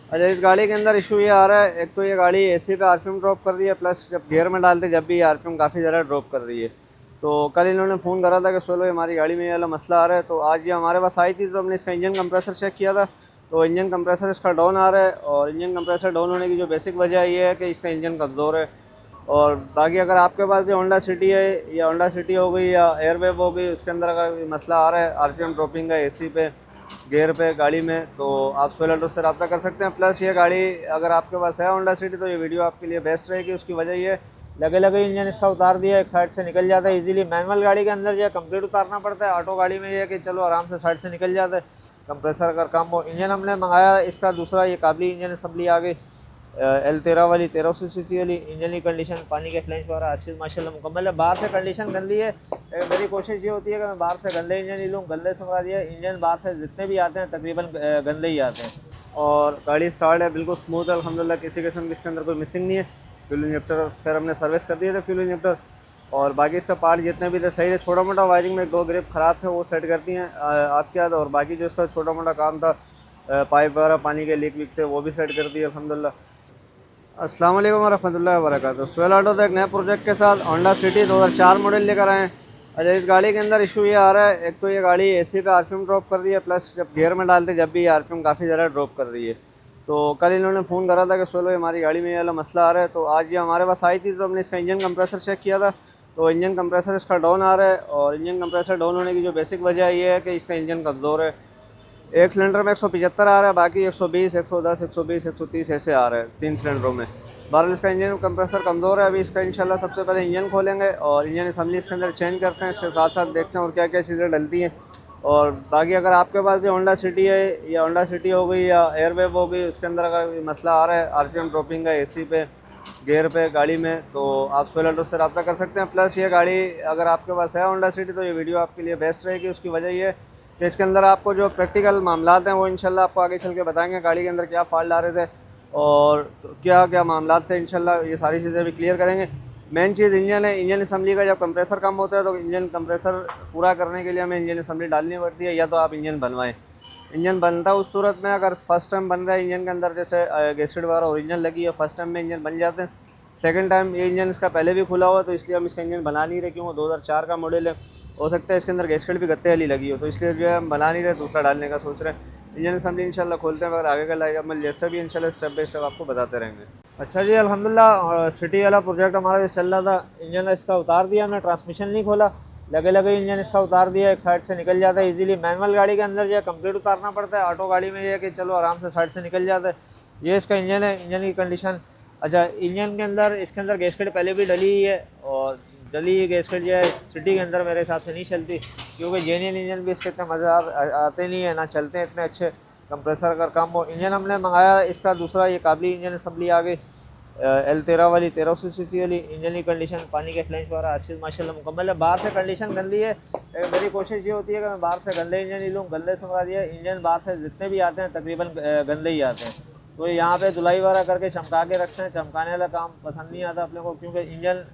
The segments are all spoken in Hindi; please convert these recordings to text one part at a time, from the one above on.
अच्छा, इस गाड़ी के अंदर इशू ये आ रहा है, एक तो ये गाड़ी एसी पे आरपीएम ड्रॉप कर रही है, प्लस जब गियर में डालते जब भी आरपीएम काफ़ी ज़्यादा ड्रॉप कर रही है। तो कल इन्होंने फ़ोन करा था कि सोलो हमारी गाड़ी में ये वाला मसला आ रहा है, तो आज ये हमारे पास आई थी, तो हमने इसका इंजन कंप्रेसर चेक किया था। तो इंजन कंप्रेसर इसका डाउन आ रहा है, और इंजन कंप्रेसर डाउन होने की जो बेसिक वजह ये है कि इसका इंजन कमज़ोर है। और बाकी अगर आपके पास भी होंडा सिटी है, या होंडा सिटी हो गई या एयरवेव हो गई, उसके अंदर अगर मसला आ रहा है आरपीएम ड्रॉपिंग का एसी पे, गियर पे गाड़ी में, तो आप सोलह ऑटो से रब्ता कर सकते हैं। प्लस ये गाड़ी अगर आपके पास है होंडा सिटी, तो ये वीडियो आपके लिए बेस्ट रहेगी। उसकी वजह ये लगे लगे इंजन इसका उतार दिया, एक साइड से निकल जाता है इजीली। मैनुअल गाड़ी के अंदर जो कंप्लीट उतारना पड़ता है, ऑटो गाड़ी में ये है कि चलो आराम से साइड से निकल जाता है, कंप्रेसर का काम हो। इंजन हमने मंगाया इसका दूसरा, ये काबली इंजन असम्बली आ गई, L13 वाली 1300 सीसी वाली। इंजन की कंडीशन, पानी के फ्लैश वगैरह हर चीज़ माशाल्लाह मुकम्मल है। बाहर से कंडीशन गंदी है, मेरी कोशिश ये होती है कि मैं बाहर से गंदे इंजन ही लूँ। गंदे से मुराद ये इंजन बाहर से जितने भी आते हैं तकरीबन गंदे ही आते हैं। और गाड़ी स्टार्ट है बिल्कुल स्मूथ है अल्हम्दुलिल्लाह, किसी किस्म की इसके अंदर कोई मिसिंग नहीं है। फ्यूल इंजेक्टर फिर हमने सर्विस कर दिए थे, फ्यूल इंजेक्टर और बाकी इसका पार्ट जितने भी थे सही थे। छोटा मोटा वायरिंग में दो ग्रिप ख़राब थे, वो सेट करती हैं आज के बाद। और बाकी जो इसका छोटा मोटा काम था, पाइप वगैरह पानी के लीक विक थे, वो भी सेट कर दिए अल्हम्दुलिल्लाह। अस्सलाम वालेकुम रहमतुल्लाहि व बरकातुहू। स्वेल ऑटो तो एक नए प्रोजेक्ट के साथ होंडा सिटी 2004 मॉडल लेकर आए हैं। अच्छा, इस गाड़ी के अंदर इशू ये आ रहा है, एक तो ये गाड़ी एसी पे आरपीएम ड्रॉप कर रही है, प्लस जब गियर में डालते जब भी आरपीएम काफ़ी ज़्यादा ड्रॉप कर रही है। तो कल इन्होंने फ़ोन करा था कि सोलो हमारी गाड़ी में ये वाला मसला आ रहा है, तो आज ये हमारे पास आई थी, तो हमने इसका इंजन कंप्रेसर चेक किया था। तो इंजन कंप्रेसर इसका डाउन आ रहा है, और इंजन कंप्रेसर डाउन होने की जो बेसिक वजह ये है कि इसका इंजन कमज़ोर है। एक सिलेंडर में 175 आ रहा है, बाकी 120, 110, 120, 130 ऐसे आ रहे हैं तीन सिलेंडरों में। बहरहाल इसका इंजन कंप्रेसर कमज़ोर है। अभी इसका इंशाल्लाह सबसे पहले इंजन खोलेंगे और इंजन असम्बली इसके अंदर चेंज करते हैं, इसके साथ साथ देखते हैं और क्या क्या चीज़ें डलती हैं। और बाकी अगर आपके पास भी होंडा सिटी है, या होंडा सिटी हो गई या एयरवेव हो गई, उसके अंदर अगर मसला आ रहा है आरपीएम ड्रॉपिंग का एसी पे, गियर पे गाड़ी में, तो आप सोलह ऑटो से रब्ता कर सकते हैं। प्लस ये गाड़ी अगर आपके पास है होंडा सिटी, तो ये वीडियो आपके लिए बेस्ट रहेगी। उसकी वजह ये है कि इसके अंदर आपको जो प्रैक्टिकल मामलात हैं वो इंशाल्लाह आपको आगे चल के बताएंगे, गाड़ी के अंदर क्या फॉल्ट आ रहे थे और क्या क्या मामलात थे। इंशाल्लाह ये सारी चीज़ें भी क्लियर करेंगे। मेन चीज़ इंजन है। इंजन असम्बली का जब कंप्रेसर कम होता है, तो इंजन कंप्रेसर पूरा करने के लिए हमें इंजन असम्बली डालनी पड़ती है, या तो आप इंजन बनवाएं। इंजन बनता है उस सूरत में अगर फर्स्ट टाइम बन रहा है इंजन के अंदर, जैसे गैसकेट वगैरह ओरिजिनल लगी है, फर्स्ट टाइम में इंजन बन जाते हैं। सेकंड टाइम ये इंजन इसका पहले भी खुला हुआ है, तो इसलिए हम इसका इंजन बना नहीं रहे, क्यों 2004 का मॉडल है, हो सकता है इसके अंदर गैसकेट भी गत्ते वाली लगी हो, तो इसलिए जो है हम बना नहीं रहे, दूसरा डालने का सोच रहे हैं। इंजन असम्बली इंशाल्लाह खोलते हैं, अगर आगे का लाइक अमल जैसा भी इंशाल्लाह स्टेप बाय स्टेप आपको बताते रहेंगे। अच्छा जी, अल्हम्दुलिल्लाह सिटी वाला प्रोजेक्ट हमारा जो चल रहा था, इंजन इसका उतार दिया हमने, ट्रांसमिशन नहीं खोला, लगे लगे इंजन इसका उतार दिया, एक साइड से निकल जाता है इजीली। मैनुअल गाड़ी के अंदर जो है कंप्लीट उतारना पड़ता है, ऑटो गाड़ी में ये है कि चलो आराम से साइड से निकल जाता है। ये इसका इंजन है, इंजन की कंडीशन। अच्छा, इंजन के अंदर इसके अंदर गैसकेट पहले भी डली ही है, और डली हुई गैसकेट जो है सिटी के अंदर मेरे हिसाब से नहीं चलती, क्योंकि जेन्युइन इंजन भी इसके इतने मज़ा आते नहीं है, ना चलते हैं इतने अच्छे। कंप्रेसर का काम हो। इंजन हमने मंगाया इसका दूसरा, ये काबली इंजन असम्बली आ गई, L13 वाली 1300 सीसी वाली। इंजन की कंडीशन, पानी के फ्लैश वगैरह हर चीज़ माशाल्लाह मुकम्मल है। बाहर से कंडीशन गंदी है, मेरी कोशिश ये होती है कि मैं बाहर से गंदे इंजन ही लूँ। गंदे से मुराद ये इंजन बाहर से जितने भी आते हैं तकरीबन गंदे ही आते हैं। तो यहाँ पे धुलाई वगैरह करके चमका के रखते हैं, चमकाने वाला काम पसंद नहीं आता अपने को, क्योंकि इंजन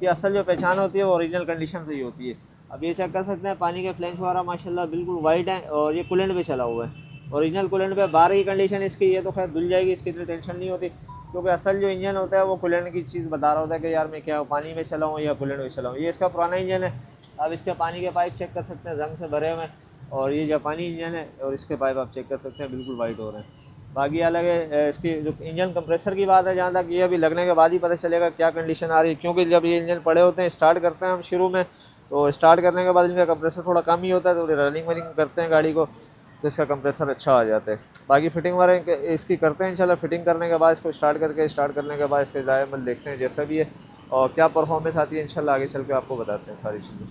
की असल जो पहचान होती है वो ओरिजिनल कंडीशन से ही होती है। अब ये चेक कर सकते हैं, पानी के फ्लैश वगैरह माशाल्लाह बिल्कुल वाइट है, और ये कूलेंट पे चला हुआ है, ओरिजिनल कूलेंट पे। बाहर की कंडीशन इसकी ये तो खैर धुल जाएगी, इसकी इतनी टेंशन नहीं होती, क्योंकि असल जो इंजन होता है वो कूलेंट की चीज़ बता रहा होता है कि यार मैं क्या पानी में चला हूँ या कूलेंट में चला हूँ। ये इसका पुराना इंजन है। आप इसके पानी के पाइप चेक कर सकते हैं, जंग से भरे हुए हैं, और ये जापानी इंजन है, और इसके पाइप आप चेक कर सकते हैं बिल्कुल वाइट हो रहे हैं। बाकी अलग है इसकी जो इंजन कंप्रेसर की बात है, जहाँ तक ये अभी लगने के बाद ही पता चलेगा क्या कंडीशन आ रही है, क्योंकि जब ये इंजन पड़े होते हैं, स्टार्ट करते हैं हम शुरू में, तो स्टार्ट करने के बाद इनका कंप्रेसर थोड़ा कम ही होता है, तो रनिंग वनिंग करते हैं गाड़ी को, तो इसका कंप्रेसर अच्छा आ जाता है। बाकी फिटिंग वगैरह इसकी करते हैं इंशाल्लाह। फिटिंग करने के बाद इसको स्टार्ट करने के बाद इसके जायमल देखते हैं जैसा भी है, और क्या परफॉर्मेंस आती है इंशाल्लाह आगे चल के आपको बताते हैं सारी चीज़ें।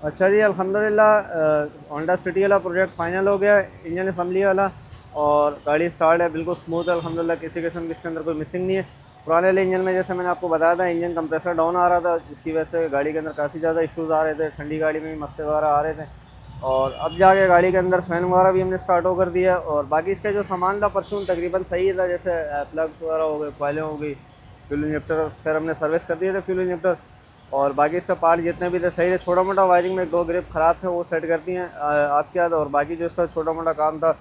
अच्छा जी, अल्हम्दुलिल्लाह होंडा सिटी वाला प्रोजेक्ट फ़ाइनल हो गया, इंजन असम्बली वाला, और गाड़ी स्टार्ट है बिल्कुल स्मूथ है अल्हम्दुलिल्लाह, किसी किस्म की इसके अंदर कोई मिसिंग नहीं है। पुराने वाले इंजन में जैसे मैंने आपको बताया था, इंजन कंप्रेसर डाउन आ रहा था, जिसकी वजह से गाड़ी के अंदर काफ़ी ज़्यादा इशूज़ आ रहे थे, ठंडी गाड़ी में भी मसले वगैरह आ रहे थे। और अब जाके गाड़ी के अंदर फ़ैन वगैरह भी हमने स्टार्ट हो कर दिया, और बाकी इसका जो सामान था परचून तकरीबन सही था, जैसे प्लग्स वगैरह हो गए, कॉइलें हो गई, फ्यूल इंजेक्टर फिर हमने सर्विस कर दिए थे फ्यूल इंजेक्टर, और बाकी इसका पार्ट जितने भी थे सही थे। छोटा मोटा वायरिंग में दो ग्रिप ख़राब थे, वो सेट करती हैं आज के बाद। और बाकी जो इसका छोटा मोटा काम था,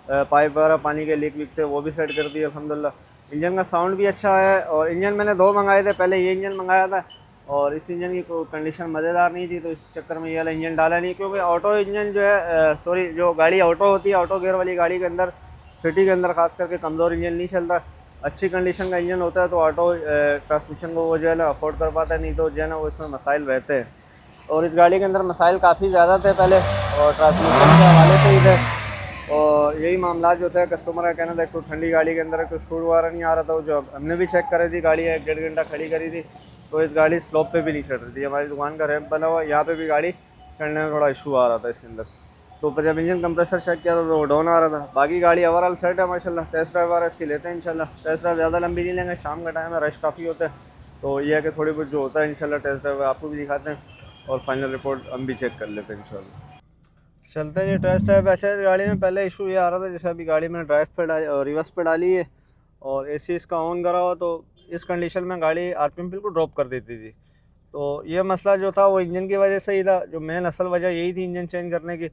पाइप वगैरह पानी के लीक विक थे वो भी सेट कर दिए अल्हम्दुलिल्लाह। इंजन का साउंड भी अच्छा है, और इंजन मैंने 2 मंगाए थे, पहले ये इंजन मंगाया था और इस इंजन की कंडीशन मज़ेदार नहीं थी, तो इस चक्कर में ये वाला इंजन डाला नहीं, क्योंकि ऑटो इंजन जो है सॉरी जो गाड़ी ऑटो होती है, ऑटो गियर वाली गाड़ी के अंदर, सिटी के अंदर खास करके कमज़ोर इंजन नहीं चलता। अच्छी कंडीशन का इंजन होता है तो ऑटो ट्रांसमिशन को वो जो है ना अफोर्ड कर पाता है, नहीं तो जो है ना वो इसमें मसाइल रहते हैं। और इस गाड़ी के अंदर मसाइल काफ़ी ज़्यादा थे पहले, और ट्रांसमिशन के हवाले से ही थे, और यही मामला जो थे कस्टमर का कहना था, एक तो ठंडी गाड़ी के अंदर कोई शूट वगैरह नहीं आ रहा था। जो हमने भी चेक करी थी, गाड़ी 1-1.5 घंटा खड़ी करी थी, तो इस गाड़ी स्लोप पे भी नहीं चढ़ रही थी। हमारी दुकान का रैंप बना हुआ, यहाँ पे भी गाड़ी चढ़ने में थोड़ा इशू आ रहा था इसके अंदर। तो पर जब इंजन कंप्रेसर चेक किया तो डाउन आ रहा था। बाकी गाड़ी ओवरऑल सेट है माशाल्लाह। टेस्ट ड्राइव वगैरह इसकी लेते हैं इंशाल्लाह। टेस्ट ड्राइव ज़्यादा लंबी नहीं लेंगे, शाम का टाइम है, रश काफ़ी होता है, तो ये है कि थोड़ी बहुत जो होता है इंशाल्लाह टेस्ट ड्राइव आपको भी दिखाते हैं, और फाइनल रिपोर्ट हम भी चेक कर लेते हैं इंशाल्लाह। चलते हैं जी टेस्ट ड्राइव। ऐसे इस गाड़ी में पहले इशू ये आ रहा था, जैसे अभी गाड़ी में ड्राइव पे डाली, रिवर्स पे डाली है और एसी इसका ऑन करा हुआ, तो इस कंडीशन में गाड़ी आरपीएम बिल्कुल ड्रॉप कर देती थी। तो ये मसला जो था वो इंजन की वजह से ही था, जो मेन असल वजह यही थी इंजन चेंज करने की।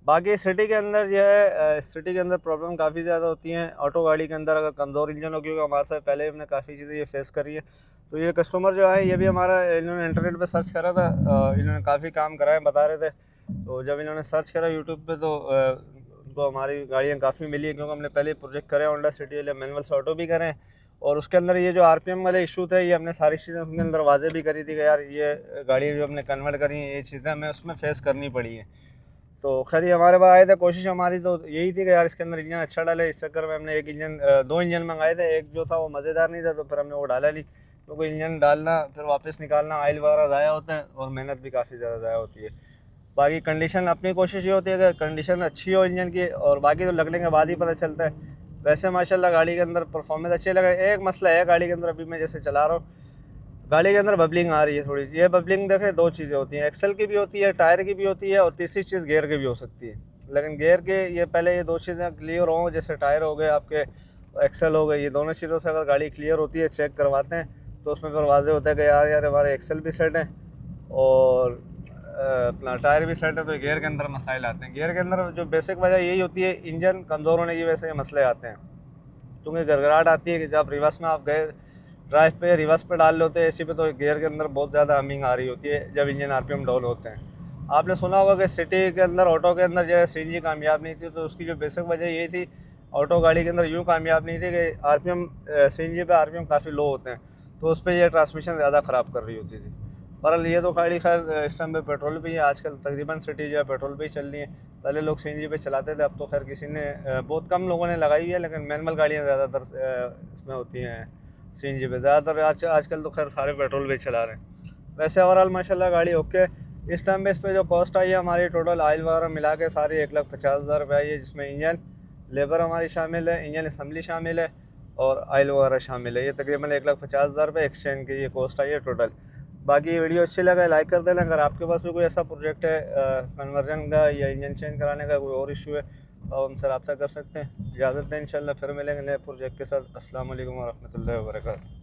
बाकी सिटी के अंदर जो है सिटी के अंदर प्रॉब्लम काफ़ी ज़्यादा होती हैं ऑटो गाड़ी के अंदर, अगर कमज़ोर इंजन हो, क्योंकि हमारे साथ पहले हमने काफ़ी चीज़ें ये फेस करी है। तो ये कस्टमर जो है ये भी हमारा, इन्होंने इंटरनेट पे सर्च करा था, इन्होंने काफ़ी काम करा है बता रहे थे। तो जब इन्होंने सर्च करा यूट्यूब पे, तो उनको हमारी गाड़ियाँ काफ़ी मिली हैं, क्योंकि हमने पहले प्रोजेक्ट करे होंडा सिटी वाले मैनुअल से ऑटो भी करे हैं, और उसके अंदर ये जो आरपीएम वाले इशू थे ये हमने सारी चीज़ें उसके अंदर वाजे भी करी थी कि यार ये गाड़ी जो हमने कन्वर्ट करी है, ये चीज़ें हमें उसमें फेस करनी पड़ी हैं। तो खैर ये हमारे पास आए थे, कोशिश हमारी तो यही थी कि यार इसके अंदर इंजन अच्छा डाले। इस चक्कर में हमने 2 इंजन मंगाए थे, एक जो था वो मज़ेदार नहीं था, तो फिर हमने वो डाला नहीं, क्योंकि इंजन डालना फिर वापस निकालना, ऑयल वगैरह ज़ाया होता है और मेहनत भी काफ़ी ज़्यादा ज़ाया होती है। बाकी कंडीशन, अपनी कोशिश ये होती है कि कंडीशन अच्छी हो इंजन की, और बाकी तो लगने के बाद ही पता चलता है। वैसे माशाल्लाह गाड़ी के अंदर परफॉर्मेंस अच्छे लगे। एक मसला है गाड़ी के अंदर, अभी मैं जैसे चला रहा हूँ, गाड़ी के अंदर बबलिंग आ रही है थोड़ी। ये बबलिंग देखें 2 चीज़ें होती हैं, एक्सल की भी होती है, टायर की भी होती है, और तीसरी चीज़ गियर की भी हो सकती है। लेकिन गियर के ये पहले ये 2 चीज़ें क्लियर हों, जैसे टायर हो गए आपके, एक्सल हो गए, ये दोनों चीज़ों से अगर गाड़ी क्लियर होती है, चेक करवाते हैं, तो उसमें फिर वाज़ेह होता है कि यार यार हमारे एक्सल भी सेट है और अपना टायर भी सेट है, तो गियर के अंदर मसाइल आते हैं। गियर के अंदर जो बेसिक वजह यही होती है, इंजन कमज़ोर होने की वजह से ये मसले आते हैं, क्योंकि गड़गड़ाहट आती है कि जब रिवर्स में आप गए ड्राइव पे रिवर्स पे डाल लेते हैं एसी पे, तो गियर के अंदर बहुत ज़्यादा हमिंग आ रही होती है जब इंजन आरपीएम डाउन होते हैं। आपने सुना होगा कि सिटी के अंदर ऑटो के अंदर जो है सीएनजी कामयाब नहीं थी, तो उसकी जो बेसिक वजह यही थी, ऑटो गाड़ी के अंदर यूँ कामयाब नहीं थी कि आरपीएम सीएनजी पे आरपीएम काफ़ी लो होते हैं, तो उस पर यह ट्रांसमिशन ज़्यादा ख़राब कर रही होती थी। बहरहाल ये तो गाड़ी खैर इस टाइम पे पेट्रोल पे ही है, आजकल तकरीबन सिटी जो है पेट्रोल पे ही चल रही है। पहले लोग सीएनजी पे चलाते थे, अब तो खैर किसी ने बहुत कम लोगों ने लगाई हुई है, लेकिन मैनुअल गाड़ियाँ ज़्यादातर इसमें होती हैं सीएनजी पे। ज़्यादातर आजकल तो खैर सारे पेट्रोल पे चला रहे हैं। वैसे ओवरऑल माशाल्लाह गाड़ी ओके। इस टाइम पे इस पर जो कॉस्ट आई है हमारी टोटल ऑयल वगैरह मिला के सारी 1,50,000 रुपये आई है, जिसमें इंजन लेबर हमारी शामिल है, इंजन असम्बली शामिल है और ऑयल वगैरह शामिल है। ये तकरीबन 1,50,000 रुपये एक्सचेंज की ये कॉस्ट आई है टोटल। बाकी वीडियो अच्छी लगा लाइक कर देना। अगर आपके पास भी कोई ऐसा प्रोजेक्ट है कन्वर्जन का या इंजन चेंज कराने का, कोई और इशू है, तो आप हमसे रब्ता कर सकते हैं। इजाज़त दें, इंशाल्लाह फिर मिलेंगे नए प्रोजेक्ट के साथ। अस्सलाम वालेकुम व रहमतुल्लाहि व बरकातहू।